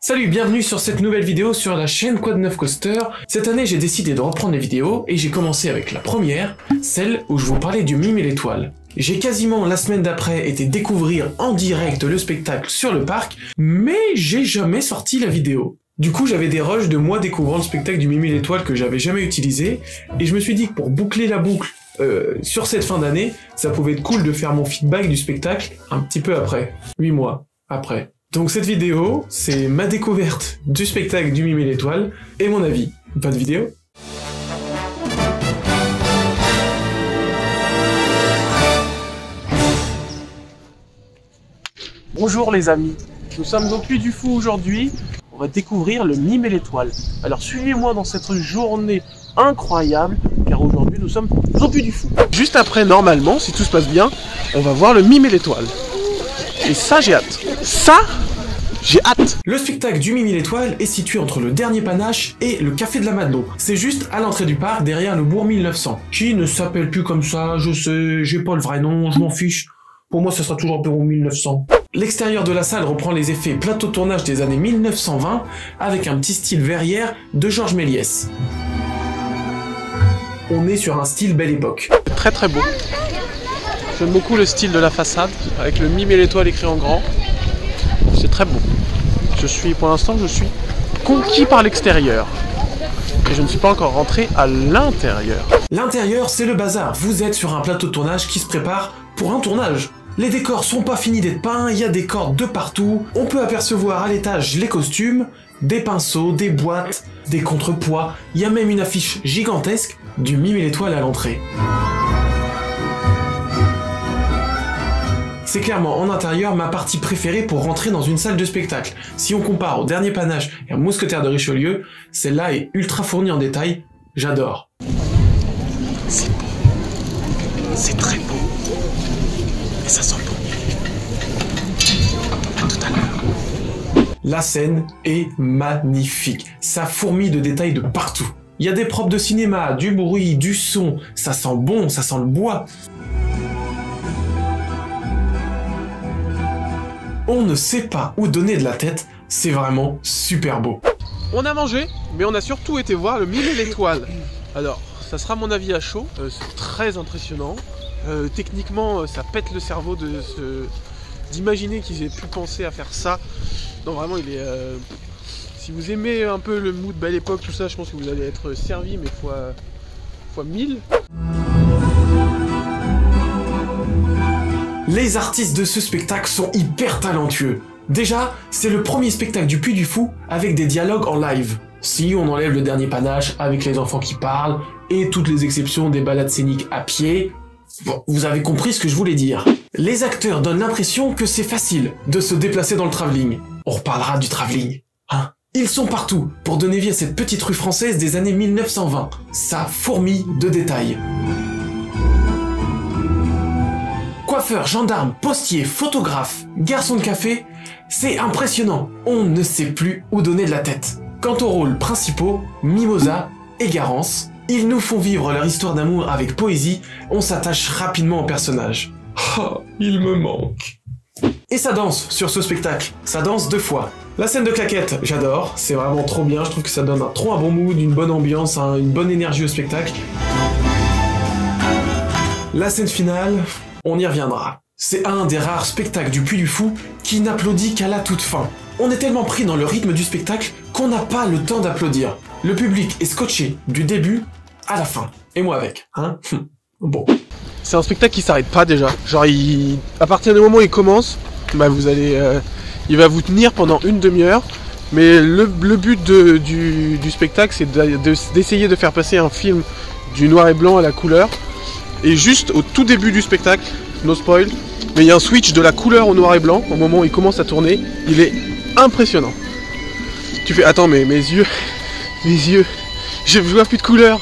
Salut, bienvenue sur cette nouvelle vidéo sur la chaîne Quad 9 Coaster. Cette année, j'ai décidé de reprendre les vidéos et j'ai commencé avec la première, celle où je vous parlais du Mime et l'étoile. J'ai quasiment la semaine d'après été découvrir en direct le spectacle sur le parc, mais j'ai jamais sorti la vidéo. Du coup, j'avais des rushs de moi découvrant le spectacle du Mime et l'étoile que j'avais jamais utilisé, et je me suis dit que pour boucler la boucle sur cette fin d'année, ça pouvait être cool de faire mon feedback du spectacle un petit peu après, 8 mois après. Donc cette vidéo, c'est ma découverte du spectacle du Mime et l'étoile, et mon avis. Pas de vidéo ? Bonjour les amis, nous sommes au Puy du Fou aujourd'hui, on va découvrir le Mime et l'étoile. Alors suivez-moi dans cette journée incroyable, car aujourd'hui nous sommes au Puy du Fou. Juste après, normalement, si tout se passe bien, on va voir le Mime et l'étoile. Et ça, j'ai hâte. J'ai hâte. Le spectacle du Mime et l'étoile est situé entre le Dernier Panache et le Café de la Madelon. C'est juste à l'entrée du parc, derrière le bourg 1900, qui ne s'appelle plus comme ça, je sais, j'ai pas le vrai nom, je m'en fiche. Pour moi, ce sera toujours bureau 1900. L'extérieur de la salle reprend les effets plateau de tournage des années 1920, avec un petit style verrière de Georges Méliès. On est sur un style belle époque. Très très beau. J'aime beaucoup le style de la façade, avec le Mime et l'étoile écrit en grand. C'est très beau. Pour l'instant, je suis conquis par l'extérieur. Et je ne suis pas encore rentré à l'intérieur. L'intérieur, c'est le bazar. Vous êtes sur un plateau de tournage qui se prépare pour un tournage. Les décors sont pas finis d'être peints, il y a des cordes de partout. On peut apercevoir à l'étage les costumes, des pinceaux, des boîtes, des contrepoids. Il y a même une affiche gigantesque du Mime et l'étoile à l'entrée. C'est clairement en intérieur ma partie préférée pour rentrer dans une salle de spectacle. Si on compare au Dernier Panache et au Mousquetaire de Richelieu, celle-là est ultra fournie en détails, j'adore. C'est beau, c'est très beau, et ça sent bon. À tout à l'heure. La scène est magnifique, ça fourmille de détails de partout. Il y a des props de cinéma, du bruit, du son, ça sent bon, ça sent le bois. On ne sait pas où donner de la tête, c'est vraiment super beau. On a mangé, mais on a surtout été voir le Mime et l'étoile. Alors, ça sera mon avis à chaud, c'est très impressionnant. Techniquement, ça pète le cerveau d'imaginer qu'ils aient pu penser à faire ça. Non, vraiment, il est... si vous aimez un peu le mood belle époque, tout ça, je pense que vous allez être servi, mais fois 1000. Les artistes de ce spectacle sont hyper talentueux. Déjà, c'est le premier spectacle du Puy du Fou avec des dialogues en live. Si on enlève le Dernier Panache avec les enfants qui parlent et toutes les exceptions des balades scéniques à pied, bon, vous avez compris ce que je voulais dire. Les acteurs donnent l'impression que c'est facile de se déplacer dans le travelling. On reparlera du travelling, hein. Ils sont partout pour donner vie à cette petite rue française des années 1920. Ça fourmille de détails. Coiffeur, gendarme, postier, photographe, garçon de café, c'est impressionnant, on ne sait plus où donner de la tête. Quant aux rôles principaux, Mimosa et Garance, ils nous font vivre leur histoire d'amour avec poésie, on s'attache rapidement au personnage. Oh, il me manque. Et ça danse sur ce spectacle, ça danse 2 fois. La scène de claquettes, j'adore, c'est vraiment trop bien, je trouve que ça donne trop un bon mood, une bonne ambiance, une bonne énergie au spectacle. La scène finale... On y reviendra. C'est un des rares spectacles du Puy du Fou qui n'applaudit qu'à la toute fin. On est tellement pris dans le rythme du spectacle qu'on n'a pas le temps d'applaudir. Le public est scotché du début à la fin. Et moi avec, hein. Bon. C'est un spectacle qui s'arrête pas déjà. Genre, à partir du moment où il commence, bah vous allez, il va vous tenir pendant une demi-heure. Mais le but du spectacle, c'est d'essayer de faire passer un film du noir et blanc à la couleur. Et juste au tout début du spectacle, no spoil, mais il y a un switch de la couleur au noir et blanc, au moment où il commence à tourner, il est impressionnant. Tu fais, attends, mais mes yeux, je vois plus de couleur.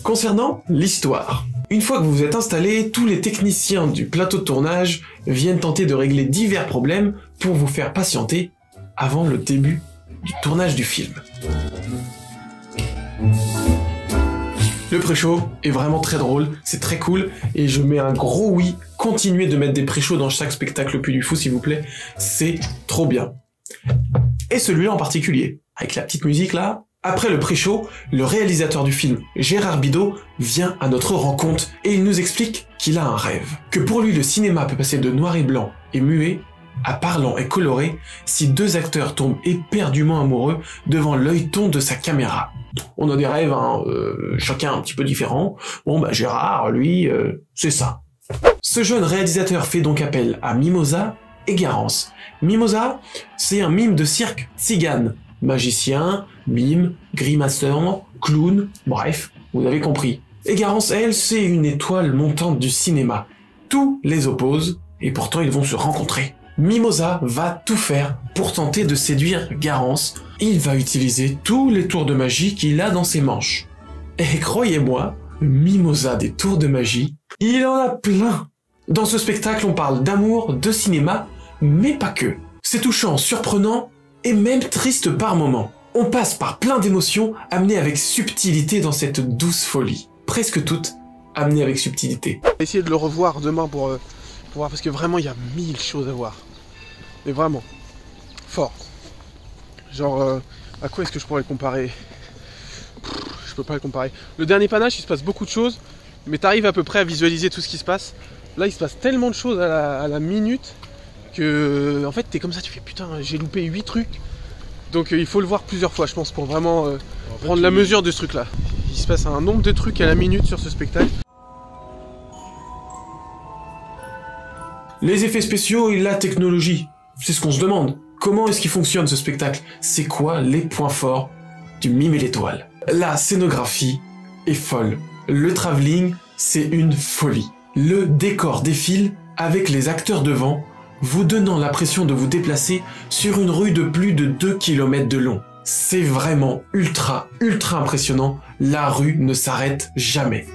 Concernant l'histoire, une fois que vous vous êtes installés, tous les techniciens du plateau de tournage viennent tenter de régler divers problèmes pour vous faire patienter avant le début du tournage du film. Le pré-show est vraiment très drôle, c'est très cool, et je mets un gros oui continuez de mettre des pré-shows dans chaque spectacle Puy du Fou, s'il vous plaît. C'est trop bien. Et celui-là en particulier, avec la petite musique là. Après le pré-show, le réalisateur du film, Gérard Bidault, vient à notre rencontre et il nous explique qu'il a un rêve. Que pour lui, le cinéma peut passer de noir et blanc et muet à parlant et coloré si deux acteurs tombent éperdument amoureux devant l'œilleton de sa caméra. On a des rêves, hein, chacun un petit peu différents. Bon bah Gérard, lui, c'est ça. Ce jeune réalisateur fait donc appel à Mimosa et Garance. Mimosa, c'est un mime de cirque tzigane. Magicien, mime, grimaceur, clown, bref, vous avez compris. Et Garance, elle, c'est une étoile montante du cinéma. Tout les oppose, et pourtant ils vont se rencontrer. Mimosa va tout faire pour tenter de séduire Garance. Il va utiliser tous les tours de magie qu'il a dans ses manches. Et croyez-moi, Mimosa des tours de magie, il en a plein. Dans ce spectacle, on parle d'amour, de cinéma, mais pas que. C'est touchant, surprenant, et même triste par moments. On passe par plein d'émotions, amenées avec subtilité dans cette douce folie. Presque toutes amenées avec subtilité. On va essayer de le revoir demain pour voir, parce que vraiment il y a 1000 choses à voir. Mais vraiment, fort. Genre, à quoi est-ce que je pourrais le comparer? Je peux pas le comparer. Le dernier panache, il se passe beaucoup de choses, mais t'arrives à peu près à visualiser tout ce qui se passe. Là, il se passe tellement de choses à la minute que, en fait, t'es comme ça, tu fais putain, j'ai loupé 8 trucs. Donc il faut le voir plusieurs fois, je pense, pour vraiment prendre la mesure de ce truc-là. Il se passe un nombre de trucs à la minute sur ce spectacle. Les effets spéciaux et la technologie, c'est ce qu'on se demande. Comment est-ce qu'il fonctionne ce spectacle? C'est quoi les points forts du Mime et l'Étoile? La scénographie est folle. Le travelling, c'est une folie. Le décor défile avec les acteurs devant, vous donnant l'impression de vous déplacer sur une rue de plus de 2 km de long. C'est vraiment ultra impressionnant. La rue ne s'arrête jamais.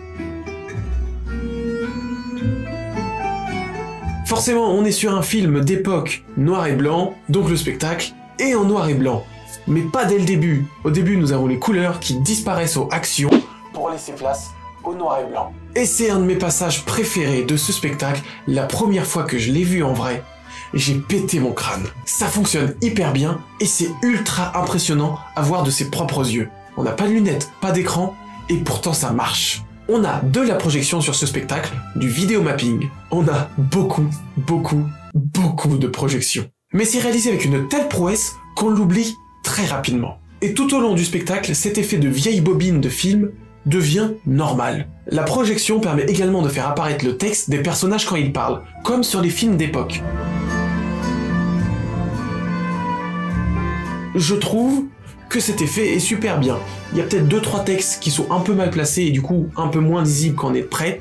Forcément, on est sur un film d'époque noir et blanc, donc le spectacle est en noir et blanc. Mais pas dès le début. Au début, nous avons les couleurs qui disparaissent aux actions pour laisser place au noir et blanc. Et c'est un de mes passages préférés de ce spectacle. La première fois que je l'ai vu en vrai, j'ai pété mon crâne. Ça fonctionne hyper bien et c'est ultra impressionnant à voir de ses propres yeux. On n'a pas de lunettes, pas d'écran, et pourtant ça marche. On a de la projection sur ce spectacle, du vidéo mapping. On a beaucoup de projections. Mais c'est réalisé avec une telle prouesse qu'on l'oublie très rapidement. Et tout au long du spectacle, cet effet de vieille bobine de film devient normal. La projection permet également de faire apparaître le texte des personnages quand ils parlent, comme sur les films d'époque. Je trouve que cet effet est super bien. Il y a peut-être 2-3 textes qui sont un peu mal placés et du coup un peu moins lisibles quand on est prêt,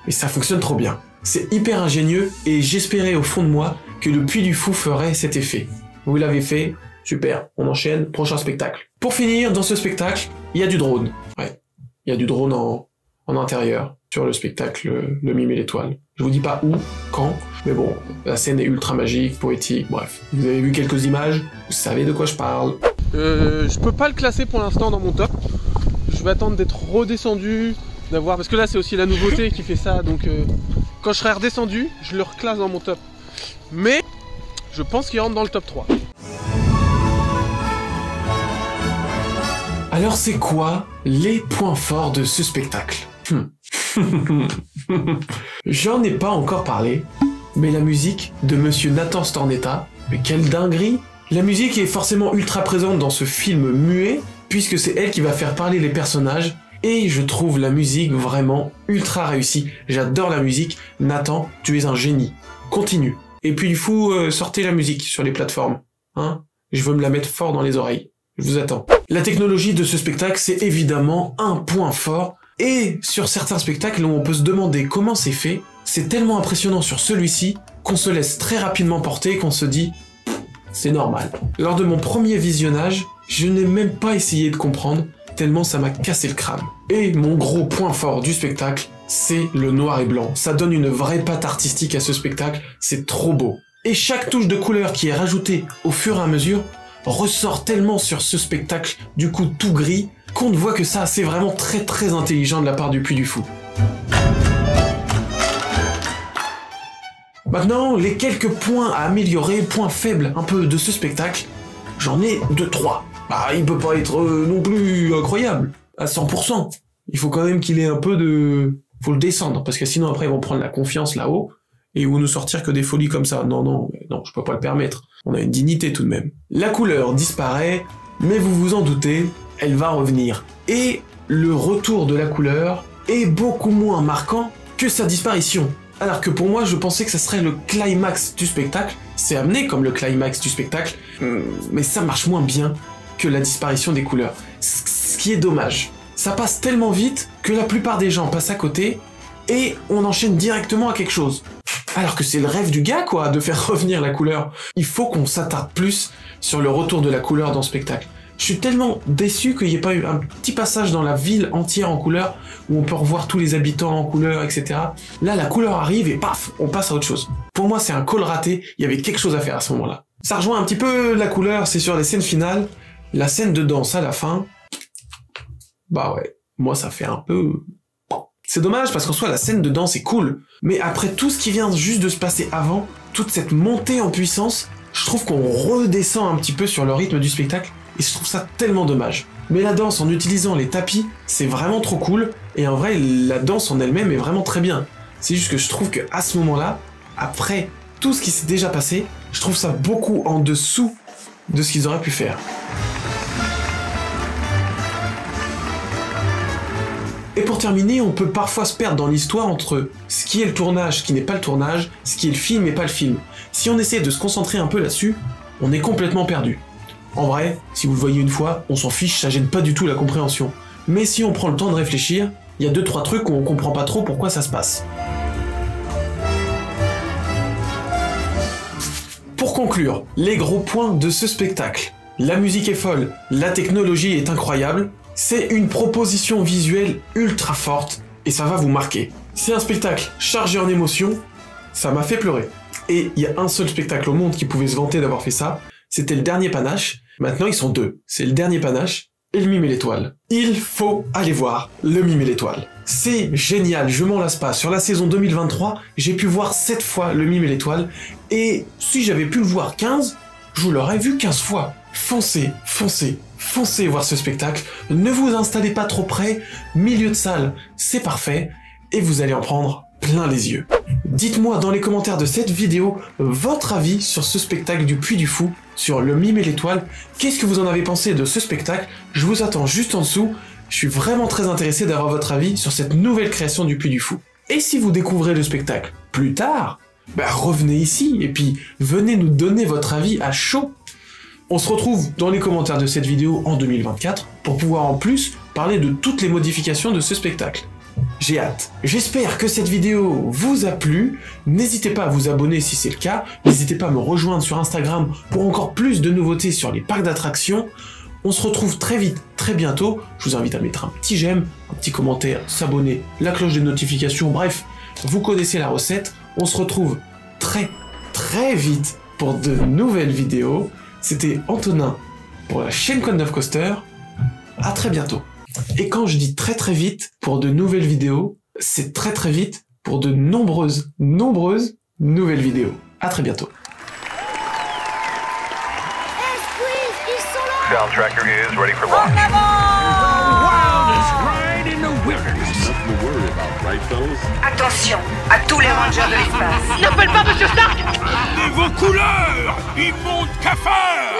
mais ça fonctionne trop bien. C'est hyper ingénieux et j'espérais au fond de moi que le Puy du Fou ferait cet effet. Vous l'avez fait, super, on enchaîne, prochain spectacle. Pour finir, dans ce spectacle, il y a du drone. Ouais, il y a du drone en intérieur sur le spectacle Le Mime et l'Étoile. Je vous dis pas où, quand, mais bon, la scène est ultra magique, poétique, bref. Vous avez vu quelques images, vous savez de quoi je parle. Je peux pas le classer pour l'instant dans mon top. Je vais attendre d'être redescendu, d'avoir... Parce que là c'est aussi la nouveauté qui fait ça, donc quand je serai redescendu, je le reclasse dans mon top. Mais je pense qu'il rentre dans le top 3. Alors c'est quoi les points forts de ce spectacle? J'en ai pas encore parlé, mais la musique de Monsieur Nathan Stornetta, mais quelle dinguerie! La musique est forcément ultra présente dans ce film muet, puisque c'est elle qui va faire parler les personnages, et je trouve la musique vraiment ultra réussie. J'adore la musique. Nathan, tu es un génie. Continue. Et puis du coup, sortez la musique sur les plateformes. Hein? Je veux me la mettre fort dans les oreilles. Je vous attends. La technologie de ce spectacle, c'est évidemment un point fort, et sur certains spectacles où on peut se demander comment c'est fait, c'est tellement impressionnant sur celui-ci qu'on se laisse très rapidement porter et qu'on se dit c'est normal. Lors de mon premier visionnage, je n'ai même pas essayé de comprendre, tellement ça m'a cassé le crâne. Et mon gros point fort du spectacle, c'est le noir et blanc. Ça donne une vraie patte artistique à ce spectacle, c'est trop beau. Et chaque touche de couleur qui est rajoutée au fur et à mesure ressort tellement sur ce spectacle, du coup tout gris, qu'on ne voit que ça, c'est vraiment très intelligent de la part du Puy du Fou. Maintenant, les quelques points à améliorer, points faibles un peu de ce spectacle, j'en ai 2-3. Bah, il peut pas être non plus incroyable, à 100%. Il faut quand même qu'il ait un peu de... Faut le descendre, parce que sinon après ils vont prendre la confiance là-haut, et ils vont nous sortir que des folies comme ça. Non, je peux pas le permettre. On a une dignité tout de même. La couleur disparaît, mais vous vous en doutez, elle va revenir. Et le retour de la couleur est beaucoup moins marquant que sa disparition. Alors que pour moi, je pensais que ça serait le climax du spectacle. C'est amené comme le climax du spectacle, mais ça marche moins bien que la disparition des couleurs. Ce qui est dommage. Ça passe tellement vite que la plupart des gens passent à côté et on enchaîne directement à quelque chose. Alors que c'est le rêve du gars, quoi, de faire revenir la couleur. Il faut qu'on s'attarde plus sur le retour de la couleur dans le spectacle. Je suis tellement déçu qu'il n'y ait pas eu un petit passage dans la ville entière en couleur, où on peut revoir tous les habitants en couleur, etc. Là, la couleur arrive et paf, on passe à autre chose. Pour moi, c'est un call raté, il y avait quelque chose à faire à ce moment-là. Ça rejoint un petit peu la couleur, c'est sur les scènes finales. La scène de danse à la fin, bah ouais, moi ça fait un peu... C'est dommage parce qu'en soi la scène de danse est cool, mais après tout ce qui vient juste de se passer avant, toute cette montée en puissance, je trouve qu'on redescend un petit peu sur le rythme du spectacle, et je trouve ça tellement dommage. Mais la danse en utilisant les tapis, c'est vraiment trop cool, et en vrai la danse en elle-même est vraiment très bien. C'est juste que je trouve que à ce moment-là, après tout ce qui s'est déjà passé, je trouve ça beaucoup en dessous de ce qu'ils auraient pu faire. Et pour terminer, on peut parfois se perdre dans l'histoire entre ce qui est le tournage, ce qui n'est pas le tournage, ce qui est le film et pas le film. Si on essaie de se concentrer un peu là-dessus, on est complètement perdu. En vrai, si vous le voyez une fois, on s'en fiche, ça gêne pas du tout la compréhension. Mais si on prend le temps de réfléchir, il y a 2-3 trucs où on comprend pas trop pourquoi ça se passe. Pour conclure, les gros points de ce spectacle. La musique est folle, la technologie est incroyable, c'est une proposition visuelle ultra forte et ça va vous marquer. C'est un spectacle chargé en émotions, ça m'a fait pleurer. Et il y a un seul spectacle au monde qui pouvait se vanter d'avoir fait ça, c'était le dernier Panache. Maintenant ils sont deux, c'est le dernier Panache et le Mime et l'Étoile. Il faut aller voir le Mime et l'Étoile. C'est génial, je m'en lasse pas. Sur la saison 2023, j'ai pu voir 7 fois le Mime et l'Étoile, et si j'avais pu le voir 15, je l'aurais vu 15 fois. Foncez, foncez, foncez voir ce spectacle, ne vous installez pas trop près, milieu de salle, c'est parfait, et vous allez en prendre plein les yeux. Dites-moi dans les commentaires de cette vidéo votre avis sur ce spectacle du Puy du Fou, sur le Mime et l'Étoile. Qu'est-ce que vous en avez pensé de ce spectacle? Je vous attends juste en dessous, je suis vraiment très intéressé d'avoir votre avis sur cette nouvelle création du Puy du Fou. Et si vous découvrez le spectacle plus tard, bah revenez ici, et puis venez nous donner votre avis à chaud. On se retrouve dans les commentaires de cette vidéo en 2024 pour pouvoir en plus parler de toutes les modifications de ce spectacle. J'ai hâte. J'espère que cette vidéo vous a plu. N'hésitez pas à vous abonner si c'est le cas. N'hésitez pas à me rejoindre sur Instagram pour encore plus de nouveautés sur les parcs d'attractions. On se retrouve très vite, très bientôt. Je vous invite à mettre un petit j'aime, un petit commentaire, s'abonner, la cloche de notification, bref, vous connaissez la recette. On se retrouve très vite pour de nouvelles vidéos. C'était Antonin pour la chaîne Quad9Coaster. À très bientôt. Et quand je dis très vite pour de nouvelles vidéos, c'est très vite pour de nombreuses nouvelles vidéos. À très bientôt. Hey Squeeze, ils sont là! Ground tracker is ready for launch. En avant! Wildest ride in the wilderness. Nothing to worry about, right, fellas? Attention à tous les rangers de l'espace. N'appelle pas Monsieur Stark! Regardez vos couleurs! Immonde cafard!